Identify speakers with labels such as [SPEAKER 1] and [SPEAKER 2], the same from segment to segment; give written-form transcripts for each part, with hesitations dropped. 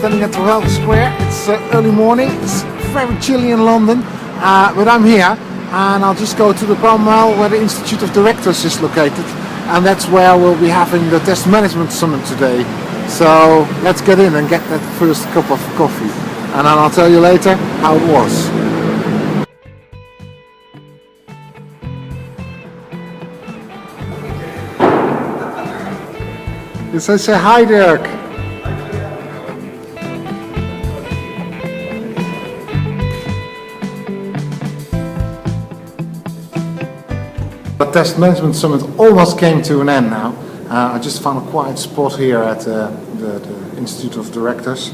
[SPEAKER 1] standing at Trafalgar Square. It's early morning, it's very chilly in London, but I'm here and I'll just go to the Cromwell where the Institute of Directors is located, and that's where we'll be having the Test Management Summit today. So let's get in and get that first cup of coffee, and then I'll tell you later how it was. Yes, I say hi, Derk. The Test Management Summit almost came to an end now. I just found a quiet spot here at the Institute of Directors,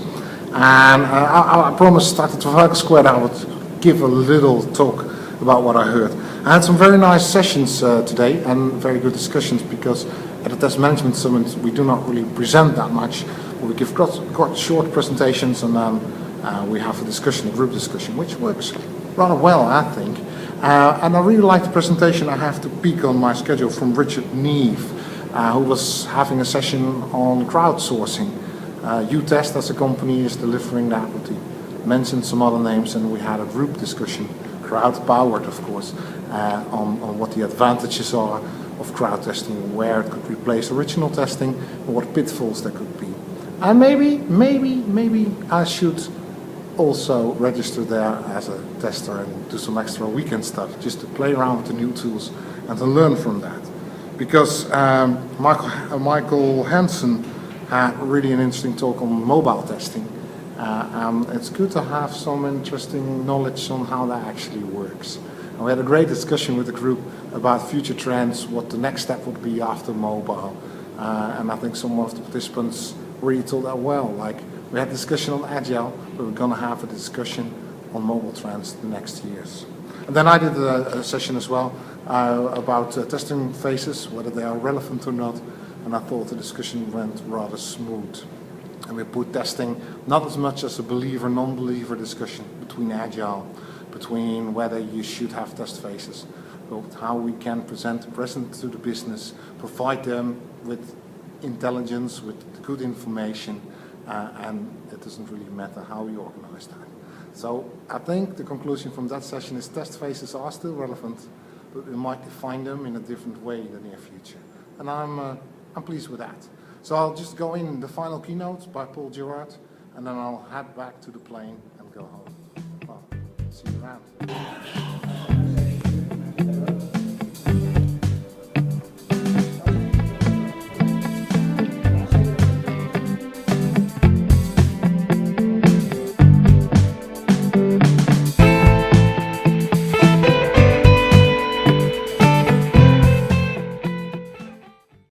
[SPEAKER 1] and I promised at the Trafalgar Square that I would give a little talk about what I heard. I had some very nice sessions today and very good discussions, because at the Test Management Summit we do not really present that much. We give quite short presentations, and then we have a discussion, a group discussion, which works rather well, I think. And I really like the presentation. I have to peek on my schedule from Richard Neve, who was having a session on crowdsourcing. UTest as a company is delivering that, but he mentioned some other names, and we had a group discussion, crowd-powered of course, on what the advantages are of crowd testing, where it could replace original testing, and what pitfalls there could be. And maybe I should also register there as a tester and do some extra weekend stuff, just to play around with the new tools and to learn from that. Because Michael Hansen had really an interesting talk on mobile testing. It's good to have some interesting knowledge on how that actually works. And we had a great discussion with the group about future trends, what the next step would be after mobile. And I think some of the participants really told that well. Like, we had a discussion on Agile, but we're going to have a discussion on mobile trends the next years. And then I did a session as well about testing phases, whether they are relevant or not. And I thought the discussion went rather smooth. And we put testing not as much as a believer-non-believer discussion between Agile, between whether you should have test phases, but how we can present to the business, provide them with intelligence, with good information, and it doesn't really matter how you organize that. So I think the conclusion from that session is test phases are still relevant, but we might define them in a different way in the near future. And I'm pleased with that. So I'll just go in the final keynote by Paul Gerard, and then I'll head back to the plane and go home. Well, see you around.